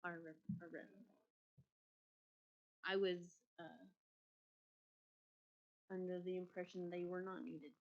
our rep. I was under the impression they were not needed.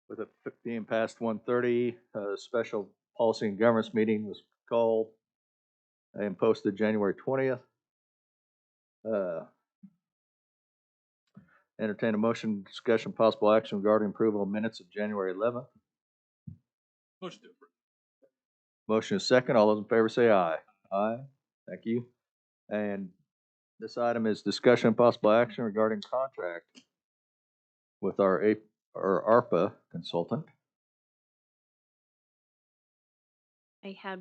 With it being past 1:30, a special policy and governance meeting was called and posted January 20th. Entertain a motion, discussion, possible action regarding approval of minutes of January 11th. Motion to approve. Motion is second. All those in favor say aye. Aye. Thank you. And this item is discussion and possible action regarding contract with our ARPA consultant. I had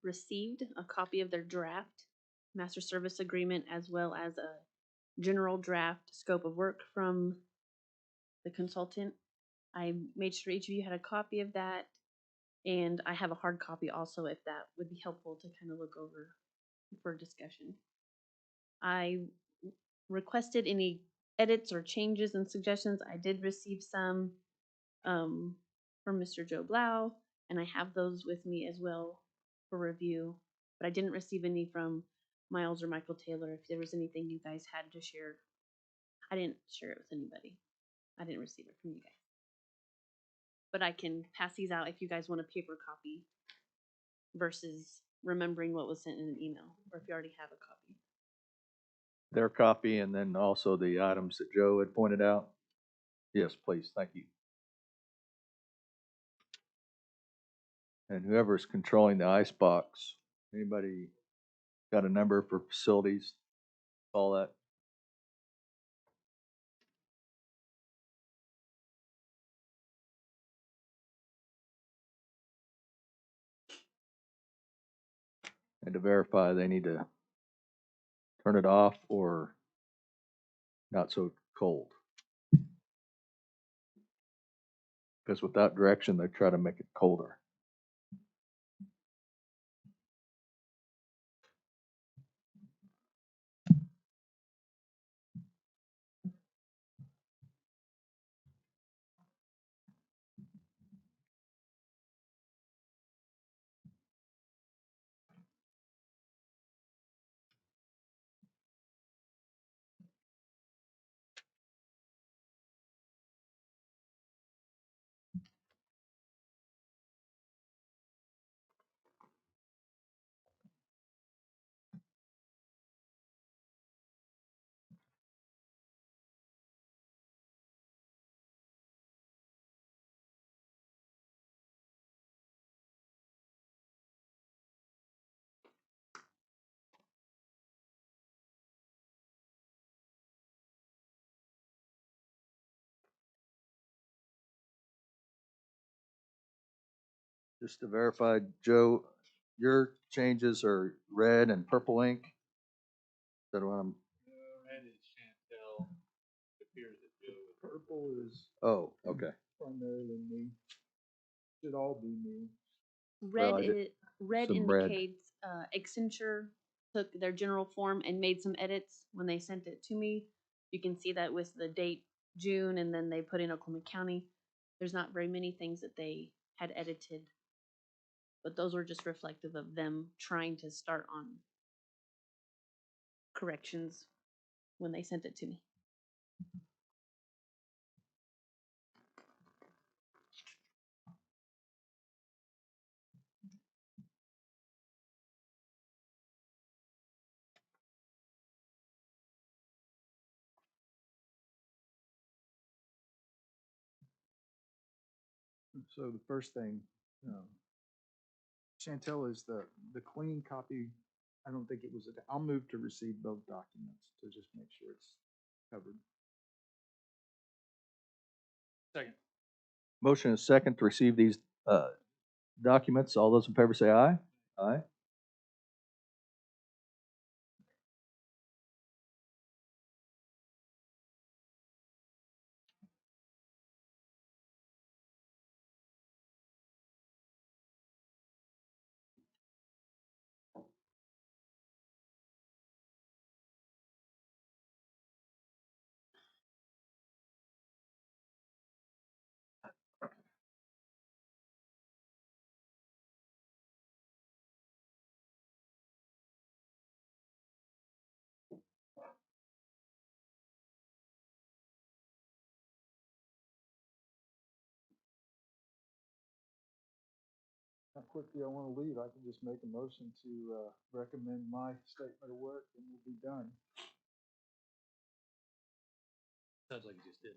received a copy of their draft master service agreement as well as a general draft scope of work from the consultant. I made sure each of you had a copy of that, and I have a hard copy also if that would be helpful to kind of look over for discussion. I requested any edits or changes and suggestions. I did receive some from Mr. Joe Blau, and I have those with me as well for review, but I didn't receive any from Miles or Michael Taylor. If there was anything you guys had to share, I didn't share it with anybody. I didn't receive it from you guys. But I can pass these out if you guys want a paper copy versus remembering what was sent in an email, or if you already have a copy. Their copy and then also the items that Joe had pointed out. Yes, please. Thank you. And whoever's controlling the ice box, anybody got a number for facilities? All that. And to verify, they need to turn it off or not so cold. Because without direction, they try to make it colder. Just to verify, Joe, your changes are red and purple ink. Is that what I'm? Red is Chantel. It appears that Joe is. Purple is Oh, okay. primarily me. Should all be me. Red, Well, red some red. indicates Accenture took their general form and made some edits when they sent it to me. You can see that with the date June, and then they put in Oklahoma County. There's not very many things that they had edited, but those were just reflective of them trying to start on corrections when they sent it to me. So the first thing, Chantel is the clean copy. I don't think it was, I'll move to receive both documents to just make sure it's covered. Second. Motion is second to receive these, documents. All those in favor say aye. Aye. How quickly I wanna leave, I can just make a motion to, recommend my statement of work and we'll be done. Sounds like you just did.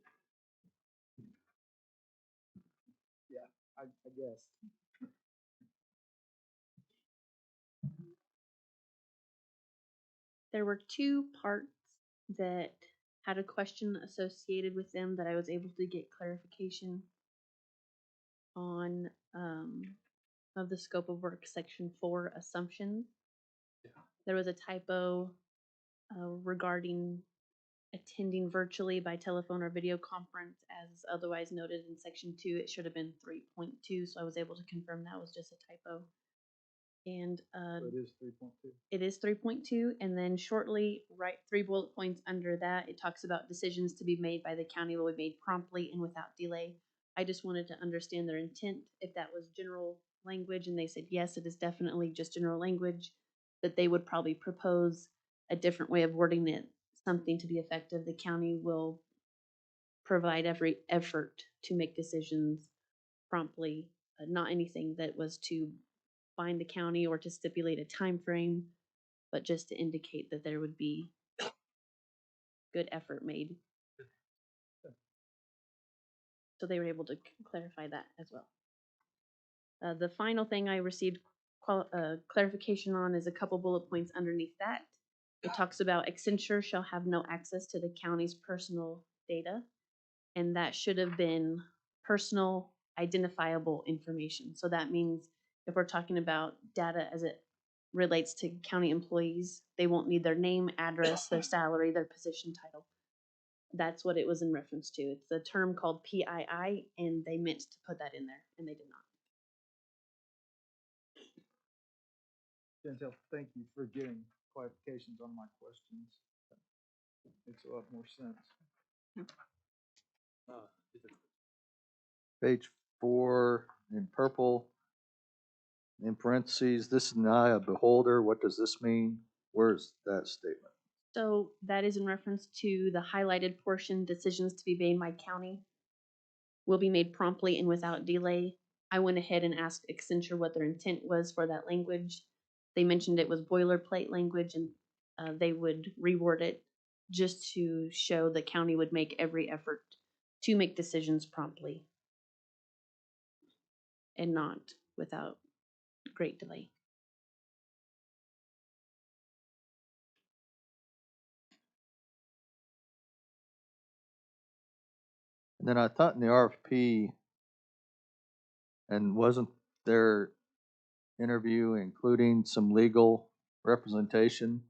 I guess. There were two parts that had a question associated with them that I was able to get clarification on, of the scope of work, section 4, assumptions. Yeah. There was a typo regarding attending virtually by telephone or video conference as otherwise noted in section 2. It should have been 3.2, so I was able to confirm that was just a typo. And So it is 3.2. it is 3.2, and then shortly, right, 3 bullet points under that, it talks about decisions to be made by the county will be made promptly and without delay. I just wanted to understand their intent, if that was general language, and they said, yes, it is definitely just general language, that they would probably propose a different way of wording it, something to the effect of the county will provide every effort to make decisions promptly, not anything that was to bind the county or to stipulate a time frame, but just to indicate that there would be good effort made. So they were able to clarify that as well. The final thing I received clarification on is a couple bullet points underneath that. It talks about Accenture shall have no access to the county's personal data, and that should have been personal identifiable information. So that means if we're talking about data as it relates to county employees, they won't need their name, address, their salary, their position title. That's what it was in reference to. It's a term called PII, and they meant to put that in there, and they did not. Chantel, thank you for getting clarifications on my questions. Makes a lot more sense. Page 4 in purple, in parentheses, this is not a beholder. What does this mean? Where's that statement? So that is in reference to the highlighted portion, decisions to be made by county will be made promptly and without delay. I went ahead and asked Accenture what their intent was for that language. They mentioned it was boilerplate language and they would reword it just to show the county would make every effort to make decisions promptly and not without great delay. And then I thought in the RFP, and wasn't there interview including some legal representation?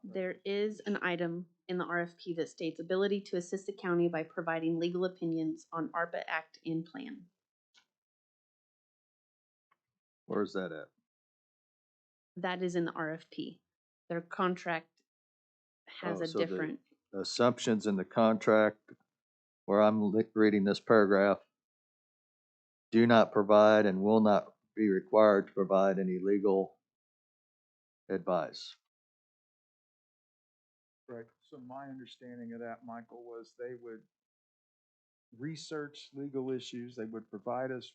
There is an item in the RFP that states ability to assist the county by providing legal opinions on ARPA Act and plan. Where's that at? That is in the RFP. Their contract has Oh, a so the different, assumptions in the contract where I'm reading this paragraph do not provide and will not be required to provide any legal advice. Right, so my understanding of that, Michael, was they would research legal issues, they would provide us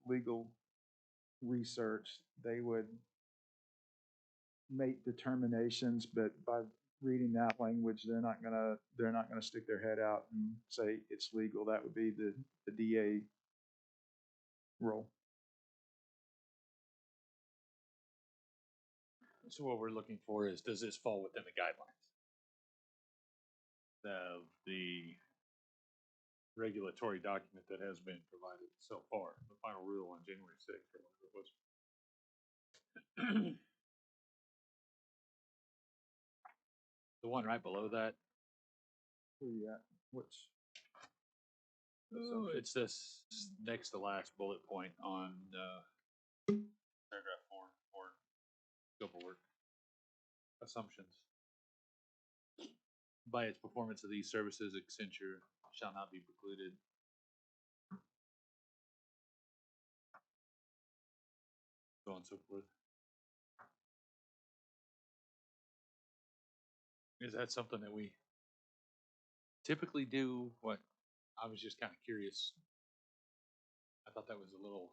legal research, they would make determinations, but by reading that language, they're not gonna stick their head out and say it's legal. That would be the DA role. So what we're looking for is, does this fall within the guidelines? The regulatory document that has been provided so far, the final rule on January 6th or whatever it was. The one right below that, Where you at? Which? oh, it's this next to last bullet point on paragraph 4 or scope of work assumptions. By its performance of these services, Accenture shall not be precluded. So on and so forth. Is that something that we typically do? What, I was just kind of curious. I thought that was a little,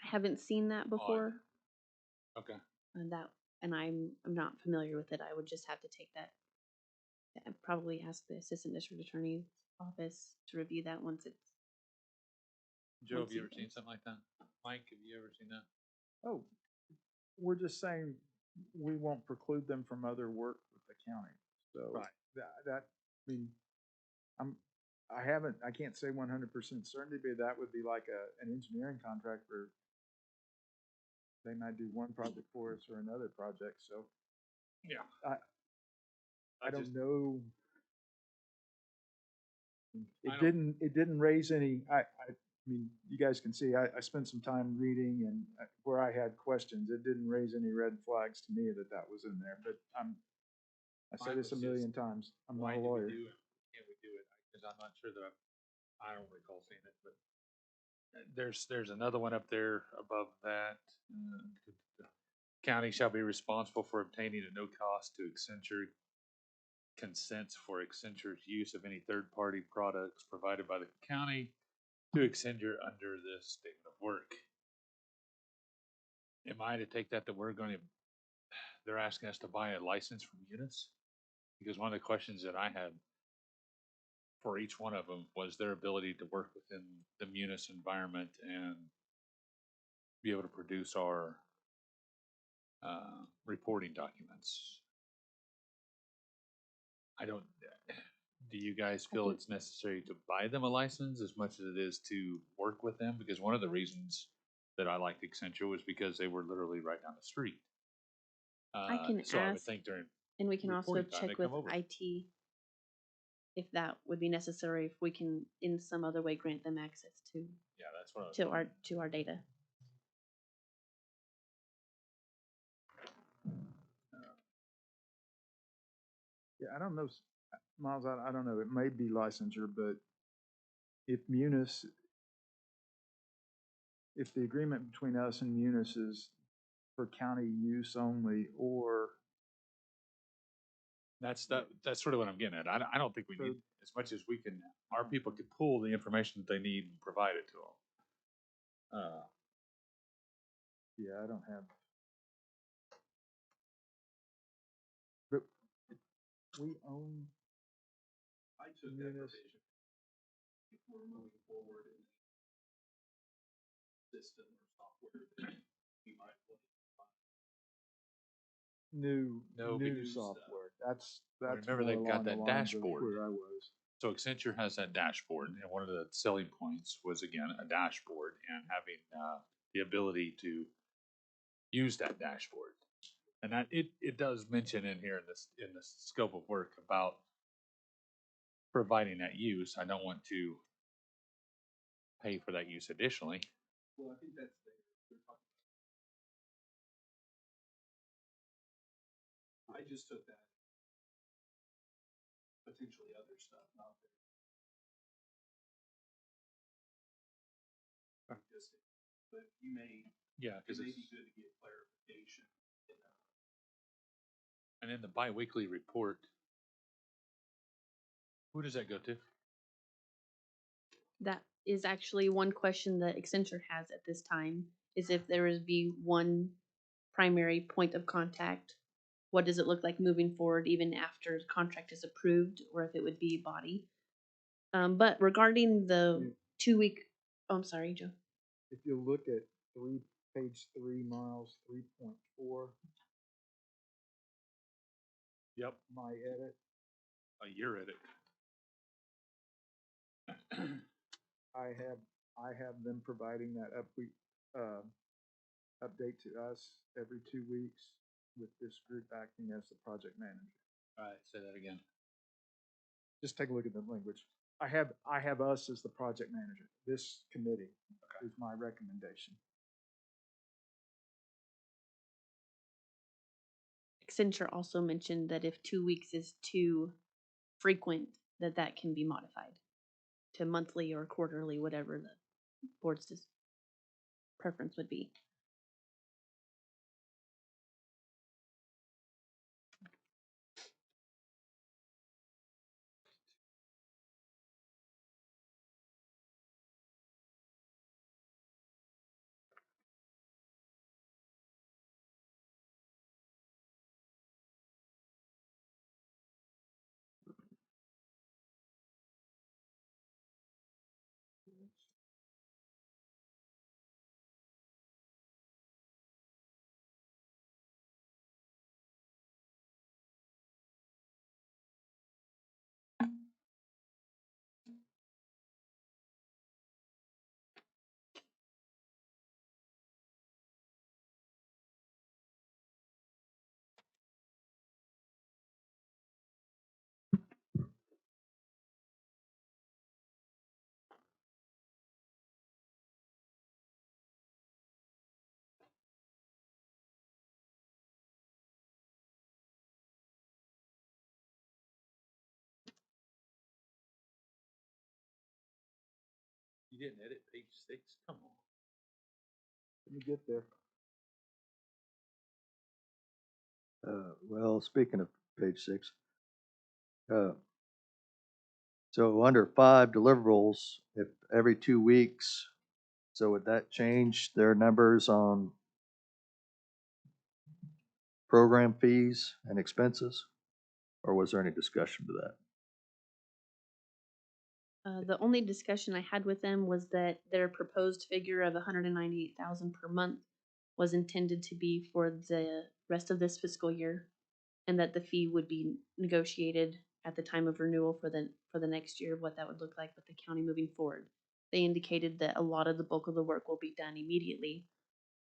I haven't seen that before, okay. and I'm not familiar with it. I would just have to take that. I'd probably ask the assistant district attorney's office to review that once it's. Joe, have Once you you ever seen something like that? Mike, have you ever seen that? Oh, we're just saying we won't preclude them from other work with the county. So Right. that, I mean, I can't say 100% certainty, but that would be like an engineering contract where they might do one project for us or another project. So Yeah. I don't just- know. I don't- It didn't raise any, I mean, you guys can see, I spent some time reading and where I had questions, it didn't raise any red flags to me that that was in there, but I say Mine this a was million just, times, I'm Why not a do lawyer. we do it? Can't we do it? Because I'm not sure that I don't recall seeing it, but there's another one up there above that. County shall be responsible for obtaining at no cost to Accenture consents for Accenture's use of any third-party products provided by the county to Accenture under this statement of work. Am I to take that we're going to, they're asking us to buy a license from Munis? Because one of the questions that I had for each one of them was their ability to work within the Munis environment and be able to produce our reporting documents. I don't, do you guys feel can- it's necessary to buy them a license as much as it is to work with them? Because one of the reasons that I liked Accenture was because they were literally right down the street. I can so I would ask, think during, and we can also reporting time, they check with come over. IT if that would be necessary, if we can in some other way grant them access yeah, that's what I was to wondering. our data. Yeah, I don't know, Miles, I don't know, it may be licensure, but if Munis, if the agreement between us and Munis is for county use only, or That's sort of what I'm getting at. I don't think we So- need, as much as we can, our people could pull the information that they need and provide it to them. yeah, I don't have. But we own I took that Munis. If we're moving forward in system or software, we might look new No, new because, software. That's remember more they've got along the that lines of dashboard. where I was. So Accenture has that dashboard, and one of the selling points was again a dashboard and having the ability to use that dashboard. And that it does mention in here in the scope of work about providing that use. I don't want to pay for that use additionally. Well, I think that's I just took that potentially other stuff out there. But you may, yeah, because it may be good to get clarification. And in the biweekly report, who does that go to? That is actually one question that Accenture has at this time, is if there is be one primary point of contact, what does it look like moving forward even after the contract is approved, or if it would be a body. But regarding the 2-week, oh, I'm sorry, Joe. If you look at page 3, Miles 3.4, Yep. my edit. A year edit. I have them providing that update to us every 2 weeks with this group acting as the project manager. All right, say that again. Just take a look at the language. I have us as the project manager. This committee is my recommendation. Accenture also mentioned that if 2 weeks is too frequent, that can be modified to monthly or quarterly, whatever the board's preference would be. You didn't edit page 6? Come on. Let me get there. Well, speaking of page 6, so under 5 deliverables, if every 2 weeks, so would that change their numbers on program fees and expenses? Or was there any discussion to that? The only discussion I had with them was that their proposed figure of 198,000 per month was intended to be for the rest of this fiscal year, and that the fee would be negotiated at the time of renewal for the next year, what that would look like with the county moving forward. They indicated that a lot of the bulk of the work will be done immediately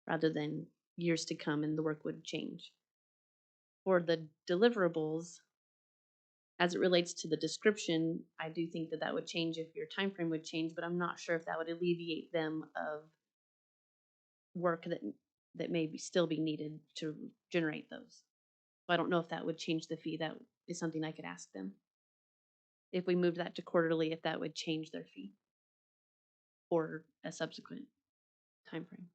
rather than years to come, and the work would change. For the deliverables, as it relates to the description, I do think that would change if your time frame would change, but I'm not sure if that would alleviate them of work that may still be needed to generate those. So I don't know if that would change the fee. That is something I could ask them. If we moved that to quarterly, if that would change their fee or a subsequent time frame.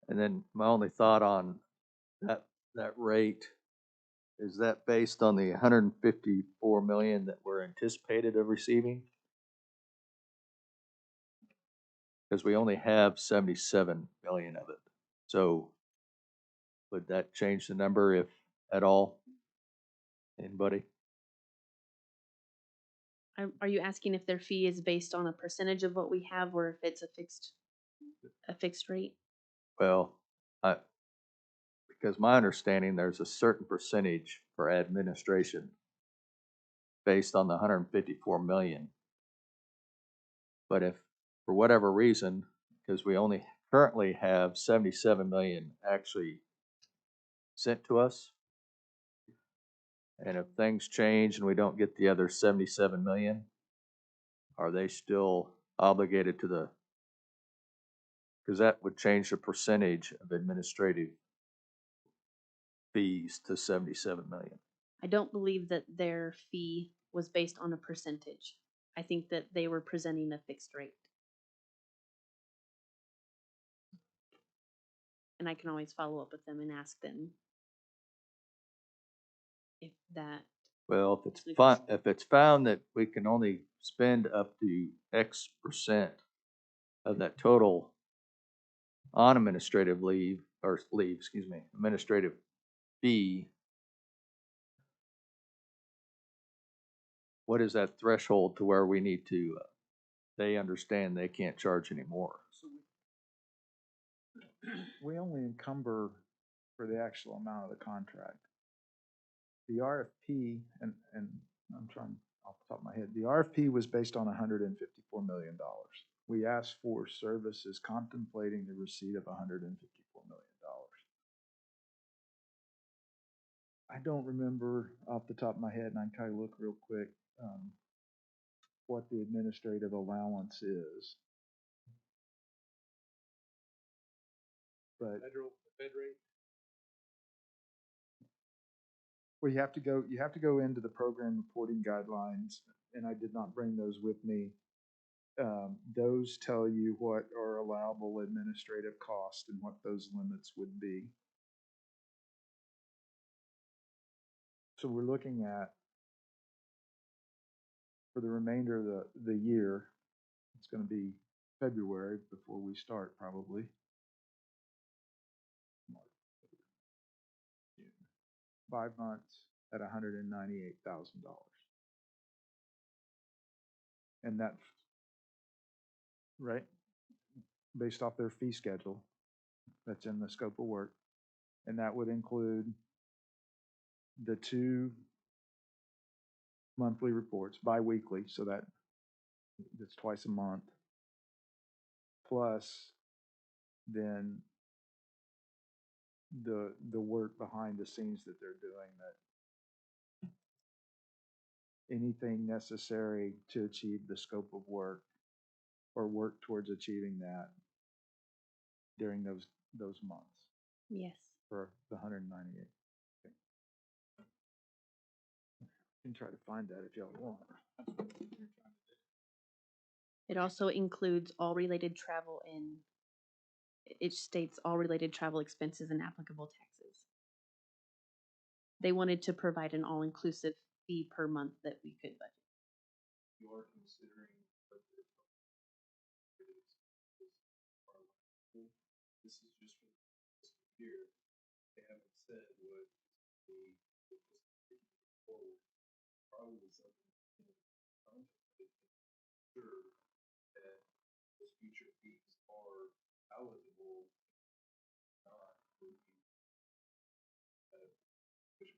And then my only thought on that rate, is that based on the 154 million that we're anticipated of receiving? Because we only have 77 million of it. So would that change the number if at all? Anybody? Are you asking if their fee is based on a percentage of what we have, or if it's a fixed rate? Well, because my understanding, there's a certain percentage for administration based on the 154 million. But if, for whatever reason, because we only currently have 77 million actually sent to us, and if things change and we don't get the other 77 million, are they still obligated to the, because that would change the percentage of administrative fees to 77 million. I don't believe that their fee was based on a percentage. I think that they were presenting a fixed rate. And I can always follow up with them and ask them if that, Well, if it's found that we can only spend up to X percent of that total on administrative administrative fee, what is that threshold to where we need to, they understand they can't charge anymore? We only encumber for the actual amount of the contract. The RFP, and off the top of my head. The RFP was based on $154 million. We asked for services contemplating the receipt of $154 million. I don't remember off the top of my head, and I can kind of look real quick, what the administrative allowance is. But Fed rate? well, you have to go into the program reporting guidelines, and I did not bring those with me. Those tell you what are allowable administrative costs and what those limits would be. So we're looking at, for the remainder of the year, it's gonna be February before we start probably. March, June. 5 months at $198,000. And that, right, based off their fee schedule, that's in the scope of work. And that would include the 2 monthly reports, bi-weekly, so that's twice a month. Plus, then the work behind the scenes that they're doing, that anything necessary to achieve the scope of work or work towards achieving that during those months Yes. for the 198. Okay. You can try to find that if y'all want. It also includes all related travel and it states all related travel expenses and applicable taxes. They wanted to provide an all-inclusive fee per month that we could budget. You are considering what the this is just for this year. They haven't said what the forward. Probably something sure that those future fees are eligible, not would be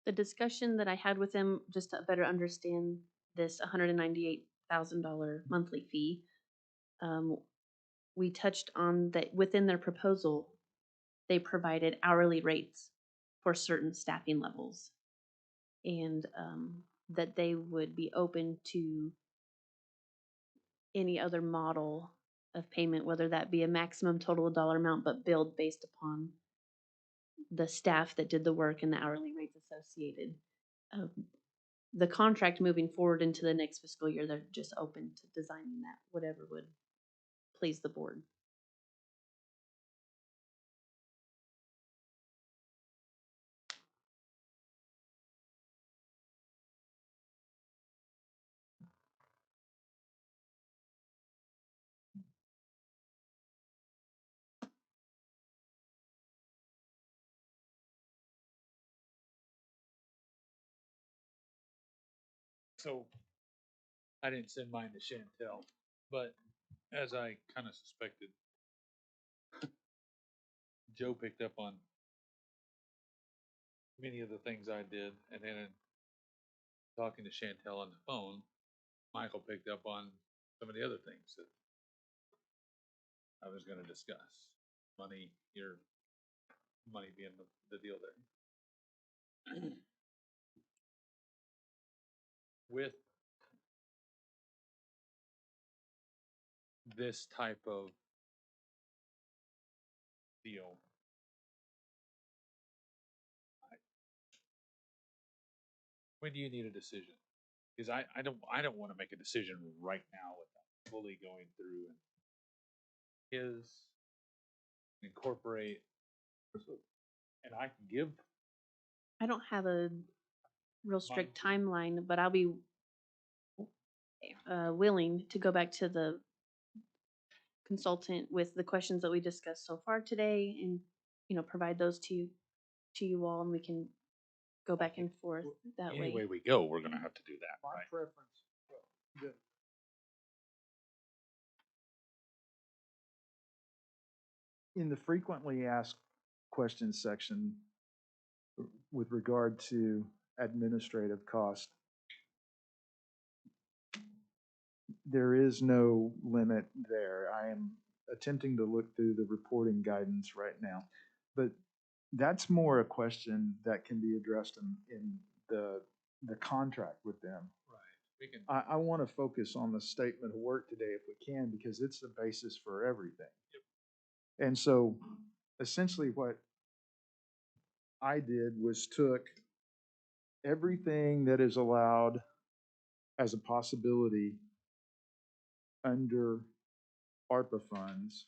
The discussion that I had with them, just to better understand this $198,000 monthly fee, we touched on that within their proposal, they provided hourly rates for certain staffing levels. And that they would be open to any other model of payment, whether that be a maximum total dollar amount, but billed based upon the staff that did the work and the hourly rates associated. The contract moving forward into the next fiscal year, they're just open to designing that, whatever would please the board. So I didn't send mine to Chantel, but as I kind of suspected, Joe picked up on many of the things I did, and then in talking to Chantel on the phone, Michael picked up on some of the other things that I was going to discuss. Money, your money being the deal there. With this type of deal, when do you need a decision? Because I don't want to make a decision right now without fully going through and incorporate, and I can give. I don't have a real strict timeline, but I'll be willing to go back to the consultant with the questions that we discussed so far today and, provide those to you all, and we can go back and forth that Any way. way we go, we're going to have to do that, My right? preference, in the frequently asked question section with regard to administrative cost. There is no limit there. I am attempting to look through the reporting guidance right now. But that's more a question that can be addressed in the contract with them. Right. We can, I want to focus on the statement of work today if we can, because it's the basis for everything. And so essentially what I did was took everything that is allowed as a possibility under ARPA funds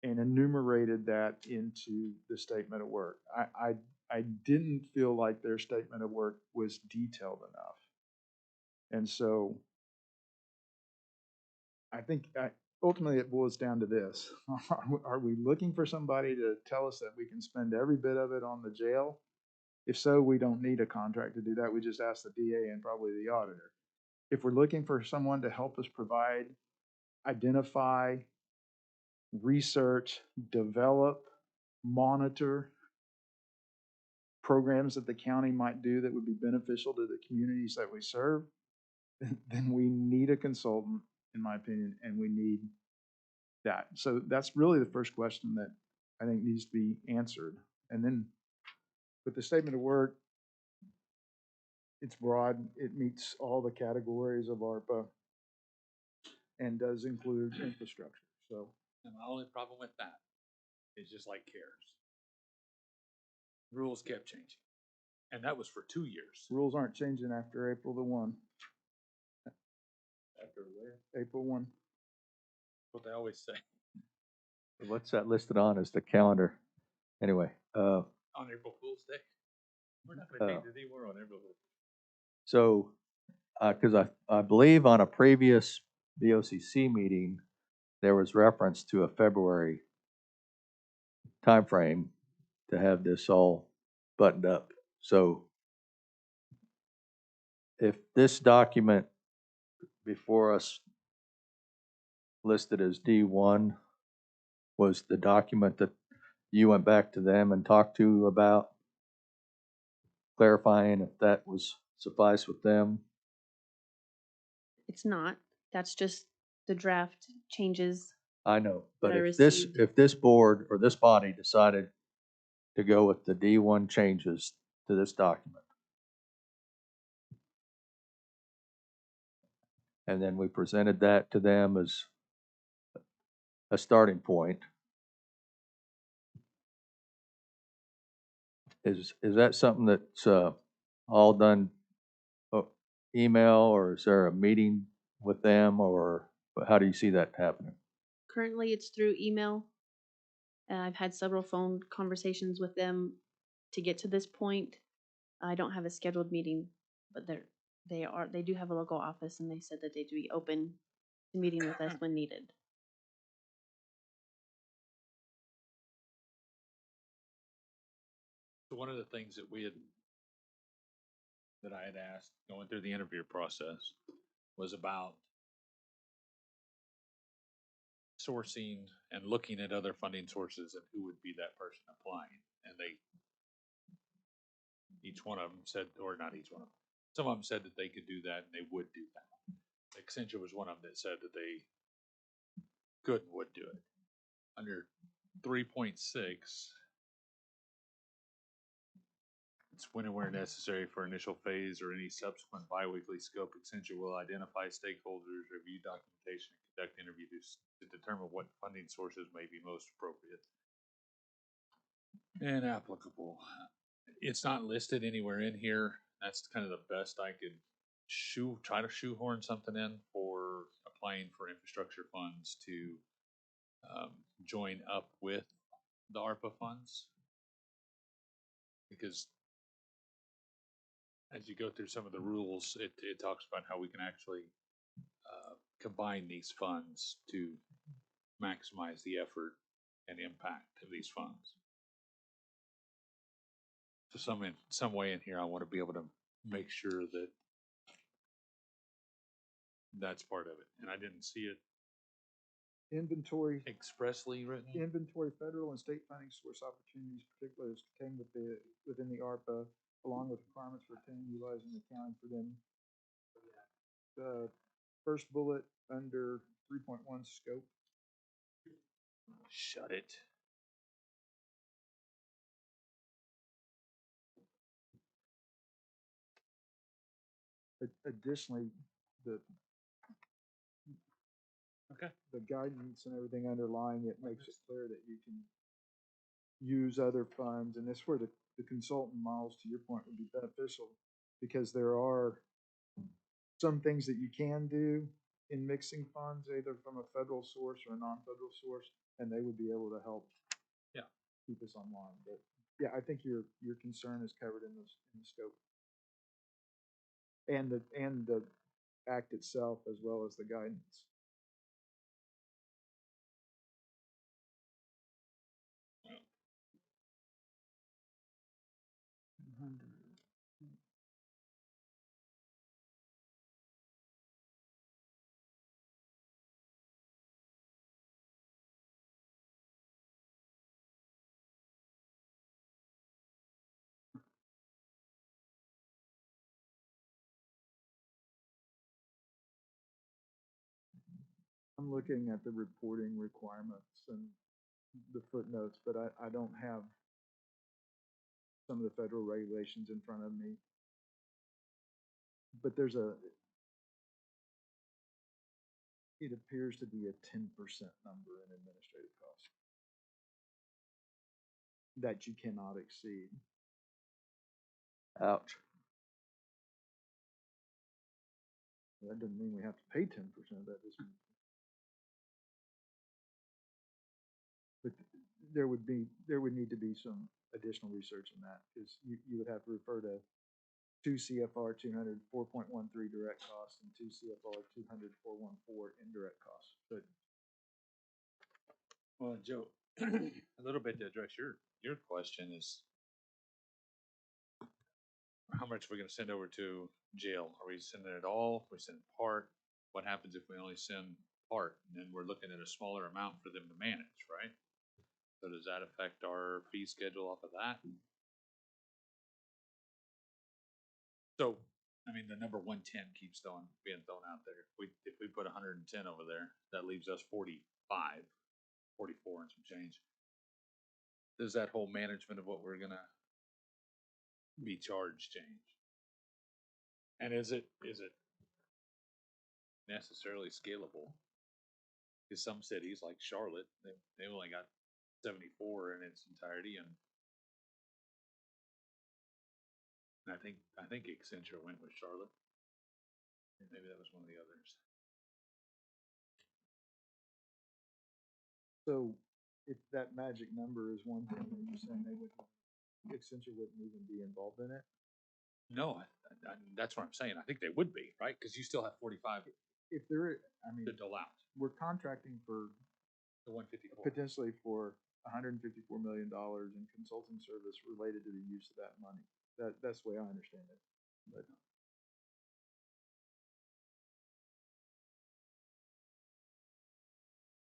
and enumerated that into the statement of work. I didn't feel like their statement of work was detailed enough. And so I think ultimately it boils down to this. Are we looking for somebody to tell us that we can spend every bit of it on the jail? If so, we don't need a contract to do that. We just ask the DA and probably the auditor. If we're looking for someone to help us provide, identify, research, develop, monitor programs that the county might do that would be beneficial to the communities that we serve, then we need a consultant, in my opinion, and we need that. So that's really the first question that I think needs to be answered. And then with the statement of work, it's broad. It meets all the categories of ARPA and does include infrastructure. So and my only problem with that is just like CARES. Rules kept changing. And that was for 2 years. rules aren't changing after April the 1. After where? April 1. What they always say. What's that listed on as the calendar? Anyway, On April Fool's Day. We're not gonna Oh. change it anymore on April Fool's. so, because I believe on a previous BOCC meeting, there was reference to a February timeframe to have this all buttoned up. So if this document before us listed as D1 was the document that you went back to them and talked to about clarifying if that was suffice with them. It's not. That's just the draft changes. I know, but That I if received. this board or this body decided to go with the D1 changes to this document, and then we presented that to them as a starting point, is that something that's all done email, or is there a meeting with them, or how do you see that happening? Currently, it's through email. I've had several phone conversations with them to get to this point. I don't have a scheduled meeting, but they do have a local office, and they said that they'd be open to meeting with us when needed. So one of the things that that I had asked going through the interview process was about sourcing and looking at other funding sources and who would be that person applying. And each one of them said, or not each one of them, some of them said that they could do that and they would do that. Accenture was one of them that said that they could and would do it. Under 3.6, it's when and where necessary for initial phase or any subsequent biweekly scope, Accenture will identify stakeholders, review documentation, and conduct interviews to determine what funding sources may be most appropriate and applicable. It's not listed anywhere in here. That's kind of the best I could try to shoehorn something in for applying for infrastructure funds to join up with the ARPA funds. Because as you go through some of the rules, it talks about how we can actually combine these funds to maximize the effort and impact of these funds. So some way in here, I want to be able to make sure that that's part of it. And I didn't see it Inventory, expressly written? inventory federal and state funding source opportunities, particularly as contained within the ARPA, along with requirements for obtaining, utilizing, and accounting for them. The first bullet under 3.1 scope. Shut it. Additionally, the Okay. the guidance and everything underlying it makes it clear that you can use other funds, and that's where the consultant models, to your point, would be beneficial, because there are some things that you can do in mixing funds, either from a federal source or a non-federal source, and they would be able to help Yeah. keep us online. But yeah, I think your concern is covered in this, in the scope. And the act itself, as well as the guidance. I'm looking at the reporting requirements and the footnotes, but I don't have some of the federal regulations in front of me. But there's it appears to be a 10% number in administrative costs that you cannot exceed. Ouch. That doesn't mean we have to pay 10% of that. Just means- But there would need to be some additional research in that, because you would have to refer to 2 CFR 200 4.13 direct costs and 2 CFR 200 414 indirect costs. But Well, Joe, a little bit to address your question is, how much are we gonna send over to jail? Are we sending it all? Are we sending part? What happens if we only send part? And then we're looking at a smaller amount for them to manage, right? So does that affect our fee schedule off of that? So, I mean, the number 110 keeps being thrown out there. If we put 110 over there, that leaves us 45, 44 and some change. Does that whole management of what we're gonna be charged change? And is it necessarily scalable? Because some cities like Charlotte, they only got 74 in its entirety, and I think Accenture went with Charlotte. Maybe that was one of the others. so if that magic number is one thing, are you saying Accenture wouldn't even be involved in it? No, that's what I'm saying. I think they would be, right? Because you still have 45 If there, I mean, to dole out. we're contracting for The 154. potentially for $154 million in consulting service related to the use of that money. That's the way I understand it. But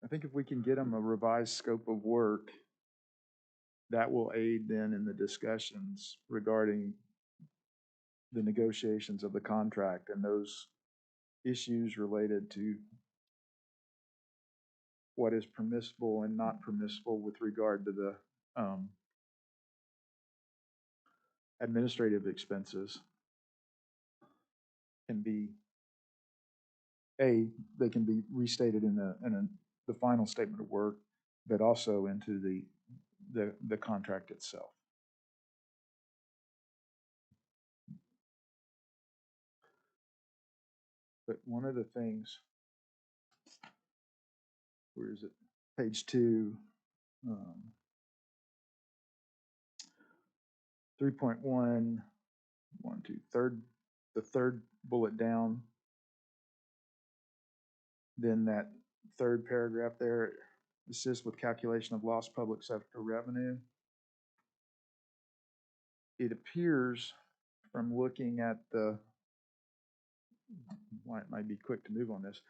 I think if we can get them a revised scope of work, that will aid then in the discussions regarding the negotiations of the contract and those issues related to what is permissible and not permissible with regard to the administrative expenses can be, they can be restated in the final statement of work, but also into the contract itself. But one of the things, where is it? Page 2, 3.1, the third bullet down, then that third paragraph there, assist with calculation of lost public sector revenue. It appears from looking at why it might be quick to move on this,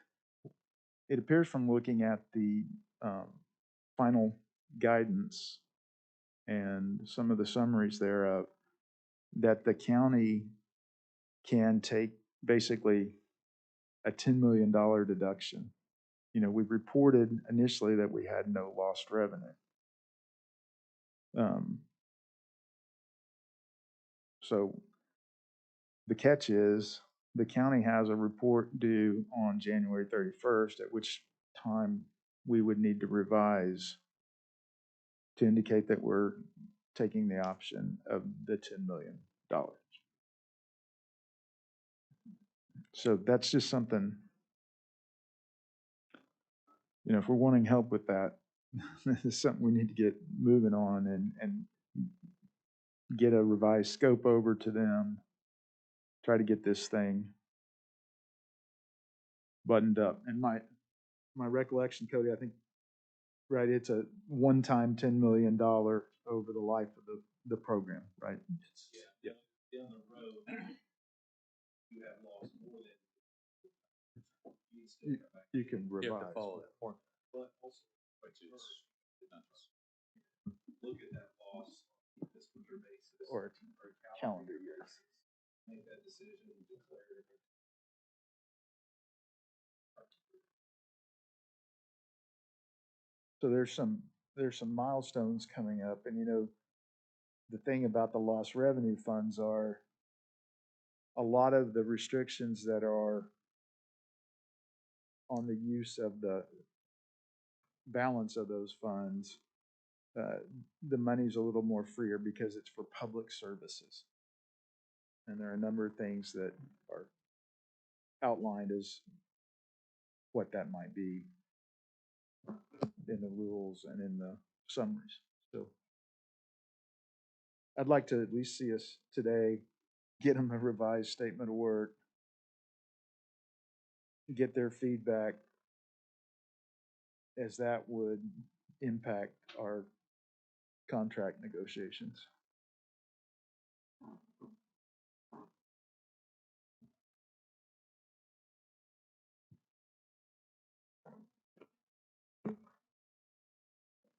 it appears from looking at the final guidance and some of the summaries thereof, that the county can take basically a $10 million deduction. You know, we reported initially that we had no lost revenue. So the catch is the county has a report due on January 31st, at which time we would need to revise to indicate that we're taking the option of the $10 million. So that's just something, you know, if we're wanting help with that, this is something we need to get moving on and get a revised scope over to them, try to get this thing buttoned up. And my recollection, Cody, I think, right, it's a one-time $10 million over the life of the program, right? Yeah. Down the road, you have lost more than. You still come back. You can You have revise. to follow that formula. But also, which is, look at that loss on a fiscal year basis. Or calendar year. basis. Make that decision and declare it. So there's some milestones coming up, and you know, the thing about the lost revenue funds are a lot of the restrictions that are on the use of the balance of those funds, the money's a little more freer because it's for public services. And there are a number of things that are outlined as what that might be in the rules and in the summaries. So I'd like to at least see us today get them a revised statement of work, get their feedback, as that would impact our contract negotiations.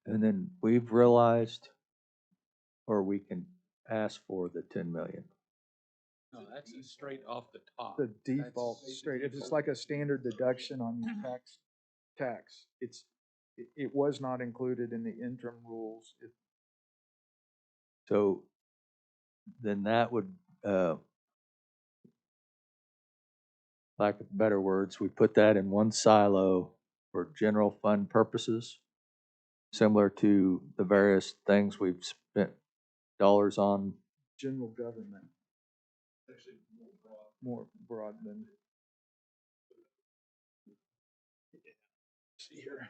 And then we've realized, or we can ask for the 10 million. No, that's a straight off the top. The default straight, if it's like a standard deduction on your tax, it was not included in the interim rules. So then that would, lack of better words, we put that in one silo for general fund purposes, similar to the various things we've spent dollars on. General government, Actually, more broad. more broad than. See here.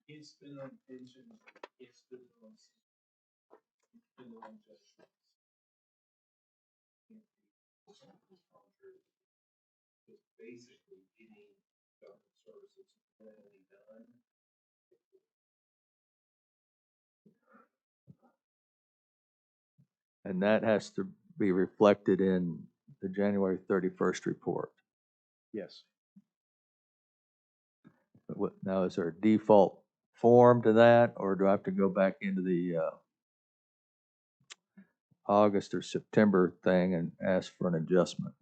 Can't spend on pensions, can't spend on. Spend on just. Just basically getting government services normally done. And that has to be reflected in the January 31st report. Yes. Now, is there a default form to that, or do I have to go back into the August or September thing and ask for an adjustment?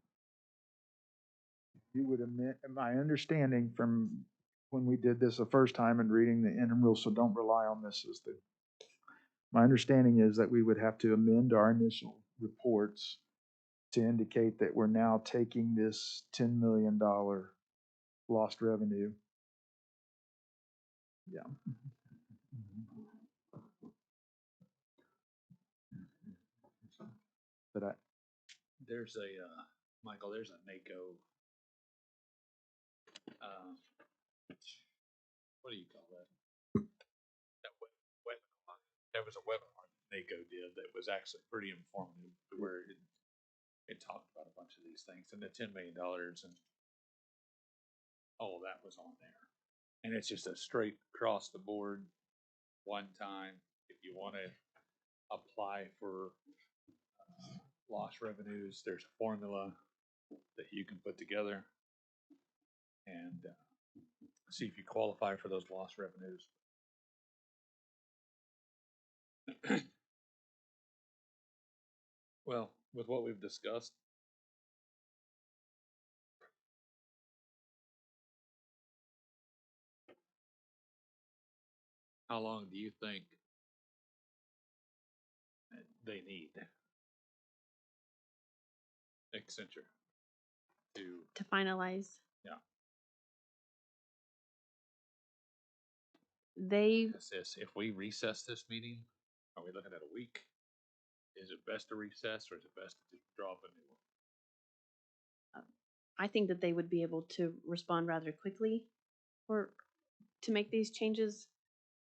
You would admit, my understanding from when we did this the first time and reading the interim rules, so don't rely on this as my understanding is that we would have to amend our initial reports to indicate that we're now taking this $10 million lost revenue. Yeah. But There's a, Michael, there's a NACO, what do you call that? That webinar. There was a webinar that NACO did that was actually pretty informative, where it talked about a bunch of these things, and the $10 million and all of that was on there. And it's just a straight across the board, one time, if you want to apply for lost revenues, there's a formula that you can put together. And see if you qualify for those lost revenues. Well, with what we've discussed, how long do you think they need Accenture to, finalize. Yeah. They, assess? If we recess this meeting, are we looking at a week? Is it best to recess or is it best to just draw up a new one? I think that they would be able to respond rather quickly or to make these changes,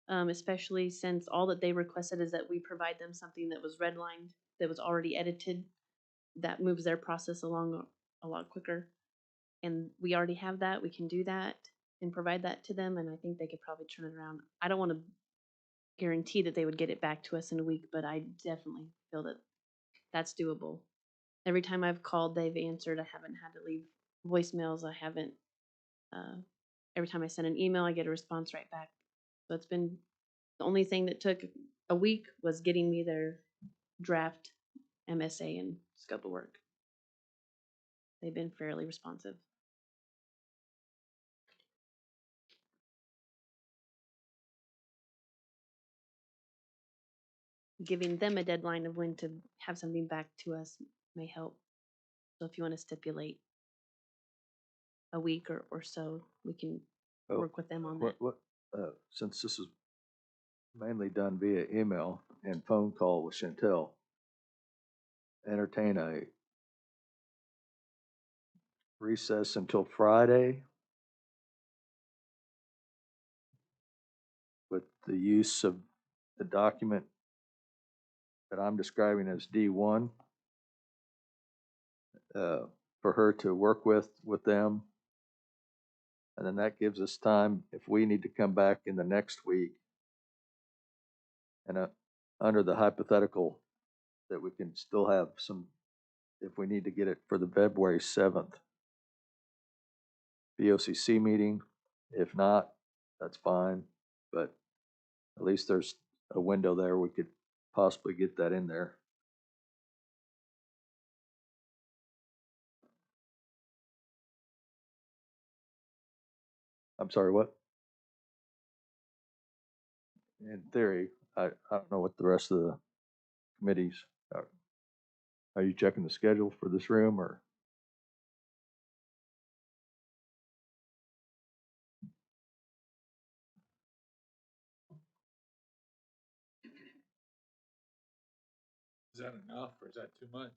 especially since all that they requested is that we provide them something that was redlined, that was already edited. That moves their process along a lot quicker. And we already have that. We can do that and provide that to them. And I think they could probably turn it around. I don't want to guarantee that they would get it back to us in a week, but I definitely feel that that's doable. Every time I've called, they've answered. I haven't had to leave voicemails. I haven't, every time I send an email, I get a response right back. So it's been, the only thing that took a week was getting me their draft MSA and scope of work. They've been fairly responsive. Giving them a deadline of when to have something back to us may help. So if you want to stipulate a week or so, we can Oh, work with them on that. Since this is mainly done via email and phone call with Chantel, entertain a recess until Friday with the use of the document that I'm describing as D1, for her to work with them. And then that gives us time, if we need to come back in the next week, and under the hypothetical that we can still have some, if we need to get it for the February 7th BOCC meeting. If not, that's fine, but at least there's a window there, we could possibly get that in there. I'm sorry, what? In theory, I don't know what the rest of the committees are. Are you checking the schedule for this room, or? Is that enough or is that too much?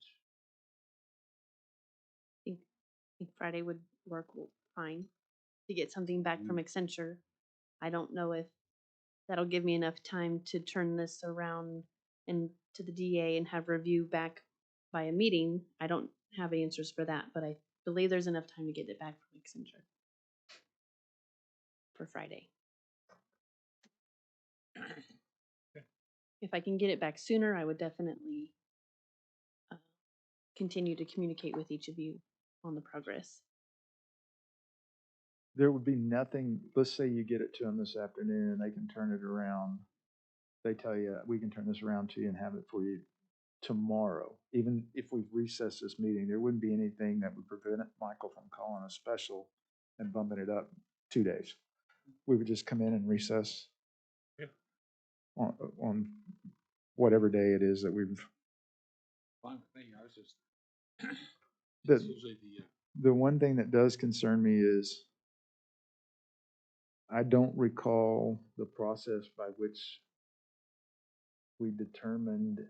I think Friday would work fine to get something back from Accenture. I don't know if that'll give me enough time to turn this around and to the DA and have review back by a meeting. I don't have answers for that, but I believe there's enough time to get it back from Accenture for Friday. If I can get it back sooner, I would definitely continue to communicate with each of you on the progress. There would be nothing, let's say you get it to them this afternoon and they can turn it around. They tell you, we can turn this around to you and have it for you tomorrow. Even if we've recessed this meeting, there wouldn't be anything that would prevent Michael from calling a special and bumping it up 2 days. We would just come in and recess Yeah. on whatever day it is that we've. Fine with me, I was just, The, it's usually the one thing that does concern me is I don't recall the process by which we determined. I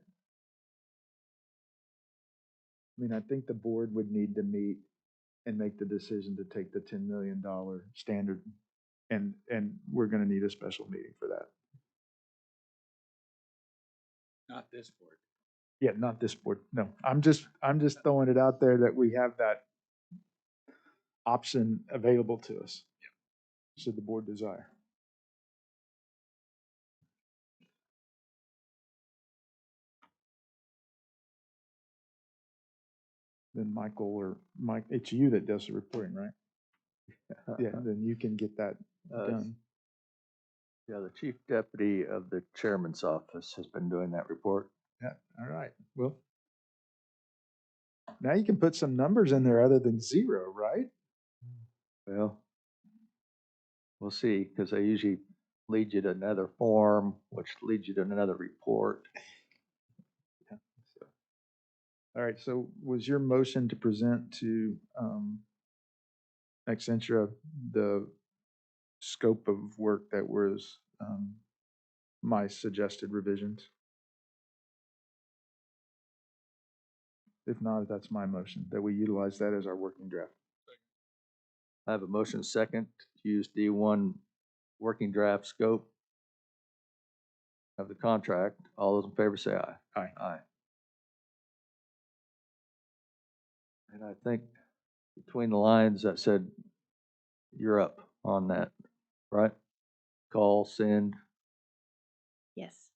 mean, I think the board would need to meet and make the decision to take the $10 million standard, and we're gonna need a special meeting for that. not this board. Yeah, not this board, no, I'm just throwing it out there that we have that option available to us. Should the board desire. Then Michael or Mike, it's you that does the reporting, right? Yeah, then you can get that done. Yeah, the chief deputy of the chairman's office has been doing that report. Yeah, all right. Well, now you can put some numbers in there other than zero, right? Well, we'll see, because they usually lead you to another form, which leads you to another report. All right, so was your motion to present to Accenture the scope of work that was my suggested revisions? If not, that's my motion, that we utilize that as our working draft. I have a motion second to use D1 working draft scope of the contract. All those in favor say aye. Aye. Aye. And I think between the lines that said you're up on that, right? Call, send, Yes.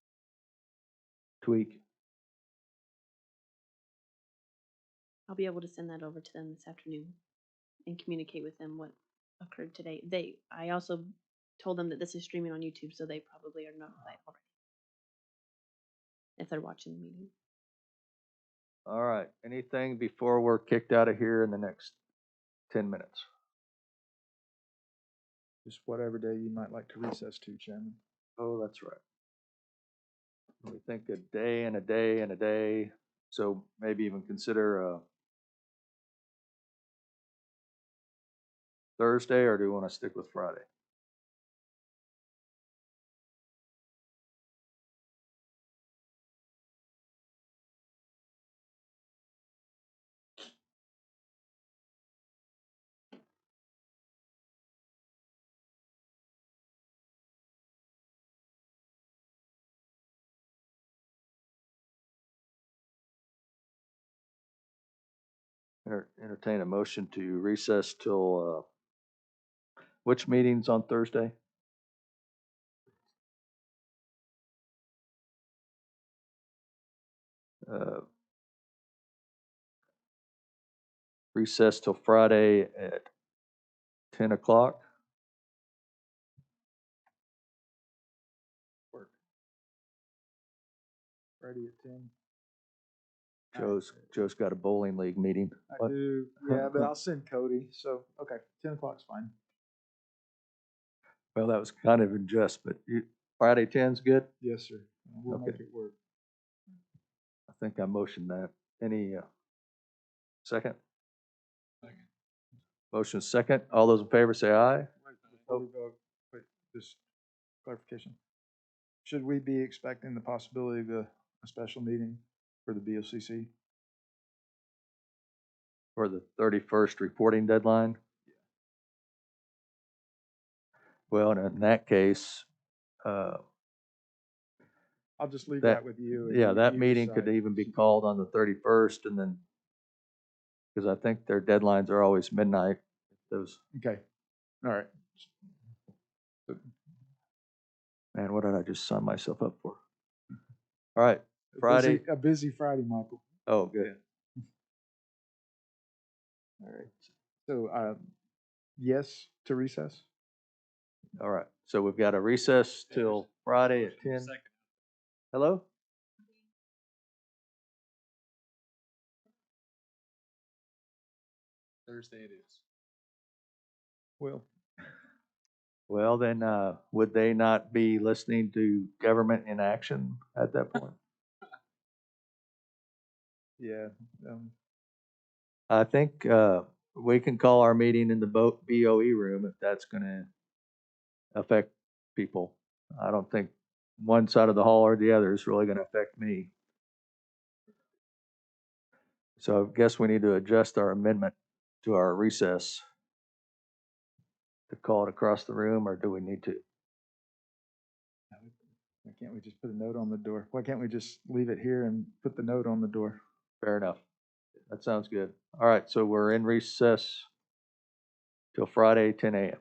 tweak. I'll be able to send that over to them this afternoon and communicate with them what occurred today. I also told them that this is streaming on YouTube, so they probably are notified already if they're watching the meeting. All right, anything before we're kicked out of here in the next 10 minutes? Just whatever day you might like to recess to, Chairman. Oh, that's right. We think a day and a day and a day, so maybe even consider Thursday, or do you want to stick with Friday? Entertain a motion to recess till, which meeting's on Thursday? Recess till Friday at 10 o'clock. Friday at 10. Joe's got a bowling league meeting. I What? do, yeah, but I'll send Cody, so, okay, 10 o'clock's fine. Well, that was kind of in jest, but Friday 10's good? Yes, sir. We'll Okay. make it work. I think I motioned that. Any second? Second. Motion second. All those in favor say aye. Before we go, wait, just clarification. Should we be expecting the possibility of a special meeting for the BOCC? For the 31st reporting deadline? Well, in that case, I'll just leave That- that with you. and yeah, you- that you meeting could decide. even be called on the 31st, and then, because I think their deadlines are always midnight. Those, Okay, all right. man, what did I just sign myself up for? All right, Friday. A busy Friday, Michael. Oh, good. All right. So, yes to recess? All right, so we've got a recess till Friday at 10. Second. Hello? Thursday it is. Well, then, would they not be listening to government in action at that point? Yeah. I think, we can call our meeting in the BOE room if that's gonna affect people. I don't think one side of the hall or the other is really gonna affect me. So I guess we need to adjust our amendment to our recess to call it across the room, or do we need to? Why can't we just put a note on the door? Why can't we just leave it here and put the note on the door? Fair enough. That sounds good. All right, so we're in recess till Friday, 10 a.m.